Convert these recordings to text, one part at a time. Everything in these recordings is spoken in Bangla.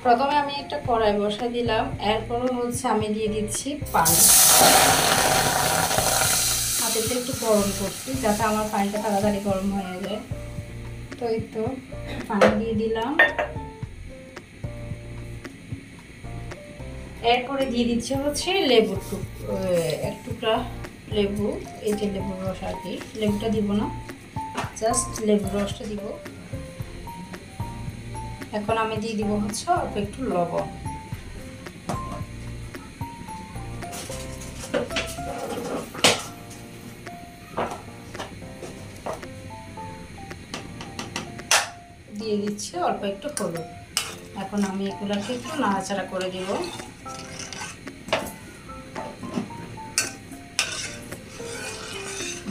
প্রথমে আমি একটা কড়াই বসাই দিলাম, এরপর হচ্ছে আমি দিয়ে দিচ্ছি পানি। হাতেতে একটু গরম করছি যাতে আমার পানিটা তাড়াতাড়ি গরম হয়ে যায়। তো এই তো পানি দিয়ে দিলাম, এরপরে দিয়ে দিচ্ছি হচ্ছে লেবুর এক টুকরা লেবু, এই যে লেবুর রস আর কি, লেবুটা দিব না, জাস্ট লেবুর রসটা দিব। এখন আমি দিয়ে দিব হচ্ছে অল্প একটু লবণ। দিয়ে দিচ্ছি অল্প একটু হলুদ। এখন আমি এগুলোকে একটু নাড়াচাড়া করে দিব।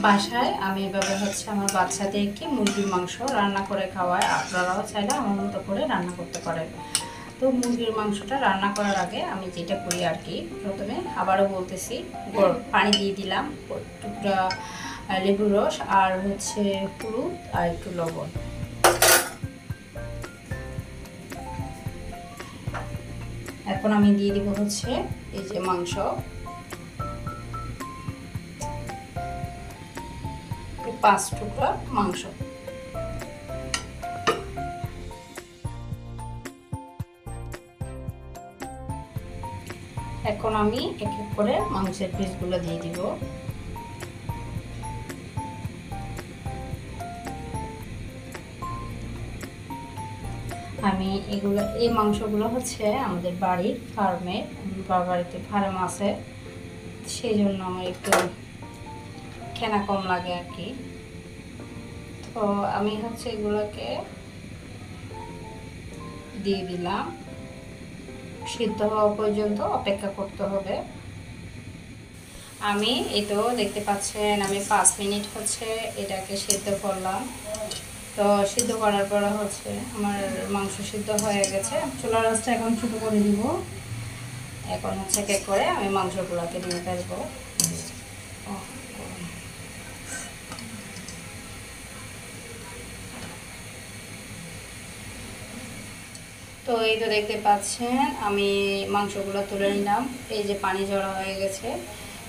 বাসায় আমি এভাবে হচ্ছে আমার বাচ্চাদেরকে মুরগির মাংস রান্না করে খাওয়াই, আপনারাও চাইলে আমার মতো করে রান্না করতে পারেন। তো মুরগির মাংসটা রান্না করার আগে আমি যেটা করি আর কি, প্রথমে আবারও বলতেছি, পানি দিয়ে দিলাম, টুকরা লেবুর রস আর হচ্ছে হলুদ আর একটু লবণ। এখন আমি দিয়ে দিব হচ্ছে এই যে মাংস, 5 টুকরা মাংস। এখন আমি এক এক করে মাংসের পিসগুলো দিয়ে দিব। আমি এই মাংসগুলো হচ্ছে আমাদের বাড়ির ফার্মে, বাড়িতে ফার্ম আছে, সেই জন্য আমার একটু খেনা কম লাগে আর কি। তো আমি হচ্ছে এগুলোকে দিয়ে দিলাম, সিদ্ধ হওয়া পর্যন্ত অপেক্ষা করতে হবে। আমি এই তো দেখতে পাচ্ছেন আমি 5 মিনিট হচ্ছে এটাকে সিদ্ধ করলাম। তো সিদ্ধ করার পর হচ্ছে আমার মাংস সিদ্ধ হয়ে গেছে। চুলার আঁচটা এখন ছোটো করে দিব। এখন হচ্ছে এক এক করে আমি মাংসগুলোকে দিয়ে ফেলবো। তো এই তো দেখতে পাচ্ছেন আমি মাংসগুলো তুলে নিলাম, এই যে পানি জড়া হয়ে গেছে।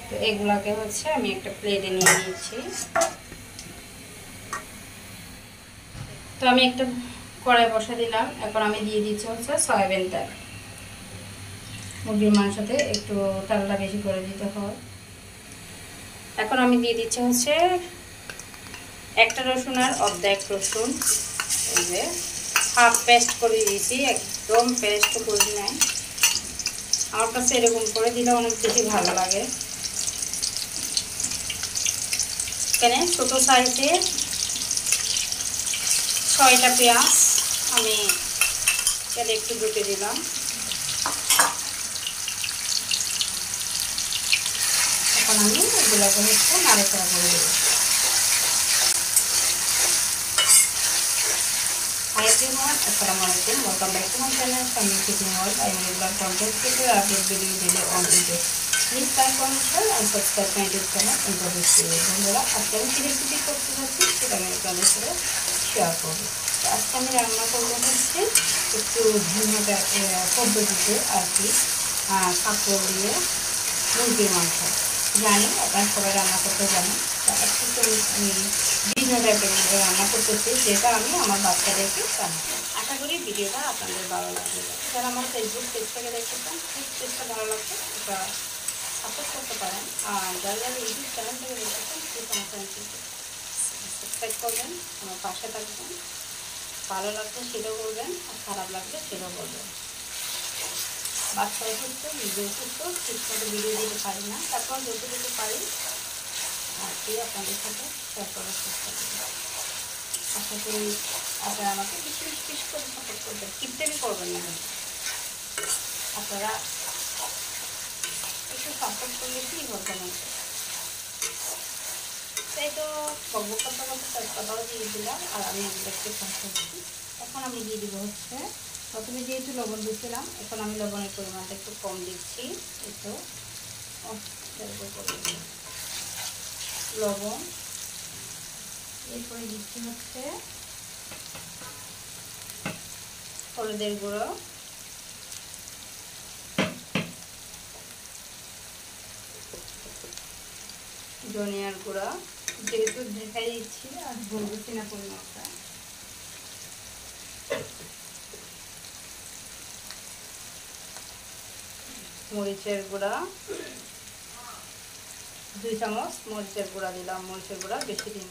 তো এগুলাকে হচ্ছে আমি একটা প্লেটে নিয়ে নিয়েছি। তো আমি একটা কড়াই বসা দিলাম, এখন আমি দিয়ে দিচ্ছি হচ্ছে সয়াবিন তেল। মুরগির মাংসতে একটু তেলটা বেশি করে দিতে হয়। এখন আমি দিয়ে দিচ্ছি হচ্ছে একটা রসুনের অর্ধেক রসুন, এই যে হাফ পেস্ট করে দিয়েছি, একদম পেস্ট করি নাই। আমার কাছে এরকম করে দিলে অনেক বেশি ভালো লাগে। এখানে ছোটো সাইজে 6টা পেঁয়াজ আমি তেলে একটু ডুবে দিলাম। এখন আমি এগুলোকে হচ্ছে নাড়াচাড়া করে দেবো। Hi everyone, Assalamualaikum. Welcome back to my channel, Family Cooking World. I am regular content creator. Upload video on YouTube. Please like, comment, share and subscribe my YouTube channel in the video. বন্ধুরা, আজকে আমি রেসিপি করতে যাচ্ছি সেটা আমি আপনাদের সাথে শেয়ার করবো। তো আজকে আমি রান্না করবো হচ্ছে একটু ভিন্ন পদ্ধতিতে আর কি, কাঁকড় দিয়ে মুরগির মাংস। জানি আপনারা সবাই রান্না করতে জানেন, একটু আমি ভিন্ন টাইপের রান্না করতেছি, যেটা আমি আমার বাচ্চাদেরকে জানি। আশা করি ভিডিওটা আপনাদের ভালো লাগবে। যারা আমার ফেসবুক পেজ থেকে দেখতেছেন, পেজটা ভালো লাগছে এটা সাপোর্ট করতে পারেন। আর যারা যারা ইউটিউব চ্যানেল থেকে দেখতেছেন প্লিজ আমার চ্যানেলটিকে সাবস্ক্রাইব করবেন, আমার পাশে থাকবেন। ভালো লাগবে সেটাও করবেন, আর খারাপ লাগবে সেটাও করবেন। বাচ্চাও সুস্থ, নিজেও সুস্থ, ঠিকমতো ভিডিও দিতে পারি না, তারপর যতটুকু পারি আর কি আপনাদের সাথে শেয়ার করার চেষ্টা করি। আশা করি আপনারা আমাকে বেশি করে সাপোর্ট করবেন, কিপটেমি করবেন না। আপনারা একটু সাপোর্ট করলে কি করবেন, তাই তো বকবক করতে করতে তেজপাতাও দিয়ে দিলাম। আর আমি এগুলো একটু কষাচ্ছি। এখন আমি দিয়ে দিব হচ্ছে, প্রথমে যেহেতু লবণ দিয়েছিলাম, এখন আমি লবণের পরিমাণটা একটু কম দিচ্ছি। একটু লবণ, এরপরে দিচ্ছি হচ্ছে হলুদের গুঁড়ো, ধনিয়ার গুঁড়া, যেহেতু দেখাই দিচ্ছি আর বলতেছি না পরিমাণটা। মরিচের গুঁড়া 2 চামচ মরিচের গুঁড়া দিলাম, মরিচের গুঁড়া বেশি দিন।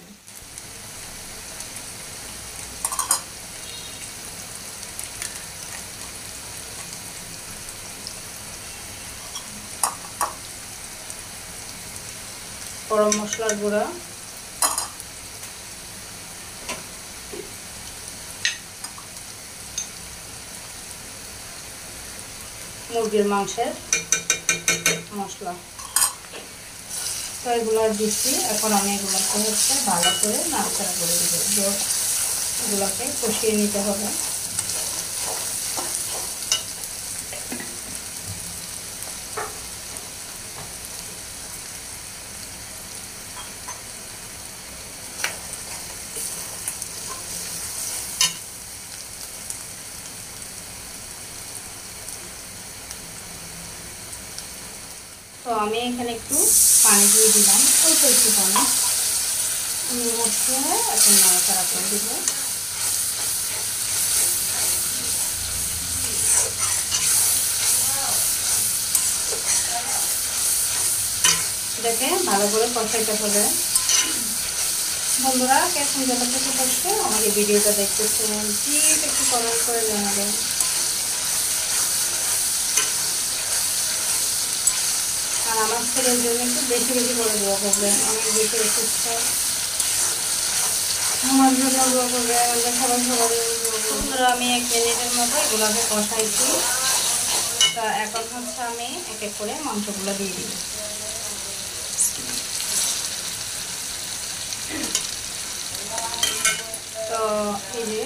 গরম মশলার গুঁড়া, মুরগির মাংসের মশলা, তো এগুলো দিচ্ছি। এখন আমি এগুলোকে ভালো করে নাড়াচাড়া করে দেবো। এগুলোকে কষিয়ে নিতে হবে। তো আমি এখানে একটু পানি দিয়ে দিলাম, অল্প একটু পানি মশলা। এখন নাড়াচাড়া করে দেব। এটাকে ভালো করে কষাইতে হবে। বন্ধুরা কেমন যতটুকু কষ্ট আমার এই ভিডিওটা দেখতেছেন প্লিজ একটু কমেন্ট করে জানাবেন। আর আমার ছেলের জন্য একটু বেশি বেশি করে দোয়া করবেন, অনেক বেশি অসুস্থ। আমার জন্য দোয়া করবেন, আমাদের সবাই সবার জন্য দোয়া করবেন। বন্ধুরা আমি 1 মিনিটের মতো এগুলোকে কষাইছি। তা এখন আমি এক এক করে মাংসগুলো দিয়ে দিই। তো এই যে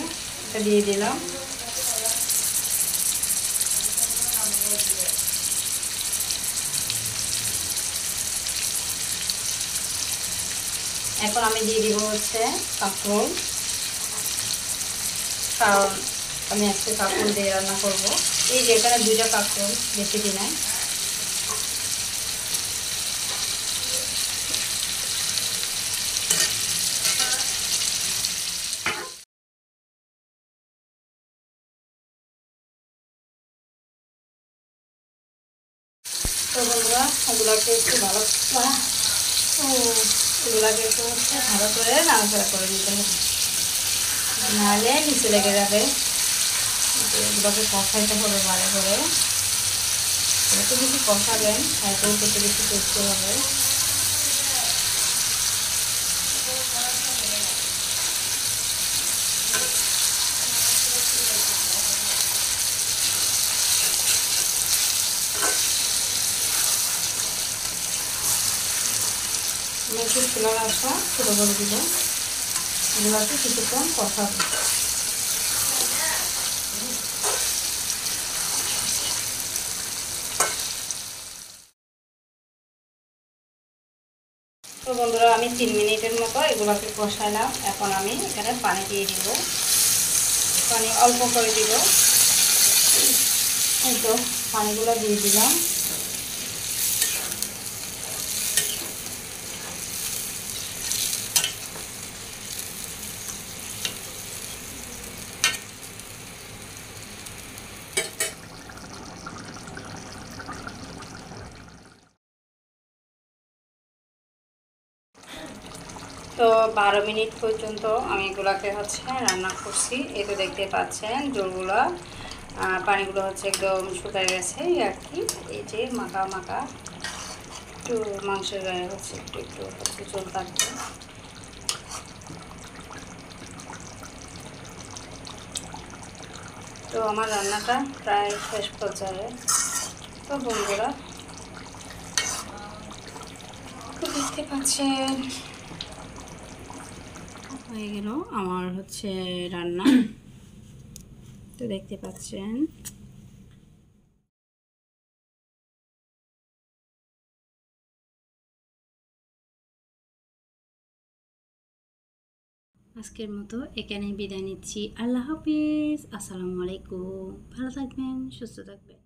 এটা দিয়ে দিলাম। এখন আমি দিয়ে দিব কাঁকরোল, কারণ আমি আজকে কাঁকরোল দিয়ে রান্না করব। এই যে এখানে 2টা কাঁকরোল, বেশি দিন নাই। তো বন্ধুরা এগুলোকে একটু ভালো ভালো করে নাড়াচাড়া করে দিতে হবে, নাহলে নিচে লেগে যাবে। এগুলোকে কষাইতে হবে ভালো করে। যত বেশি কষাবেন হয়তো তত বেশি টেস্টি হবে। আমি একটু চুলার আঁচটা ছোটো করে দিব। এগুলোকে কিছুক্ষণ কষাবো। তো বন্ধুরা আমি 3 মিনিটের মতো এগুলোকে কষাইলাম। এখন আমি এখানে পানি দিয়ে দিব, পানি অল্প করে দিব। এই তো পানিগুলো দিয়ে দিলাম। তো 12 মিনিট পর্যন্ত আমি এগুলাকে রান্না করছি। এই তো দেখতে পাচ্ছেন জলগুলো, পানিগুলো একদম শুকায় গেছে আর কি। এই যে মাখা মাখা একটু মাংসের গায়ে একটু একটু জল থাকবে। তো আমার রান্নাটা প্রায় শেষ পর্যায়ে। তো বন্ধুরা তো দেখতে পাচ্ছেন হয়ে গেল আমার রান্না। তো দেখতে পাচ্ছেন আজকের মতো এখানেই বিদায় নিচ্ছি। আল্লাহ হাফিজ, আসসালামু আলাইকুম। ভালো থাকবেন, সুস্থ থাকবেন।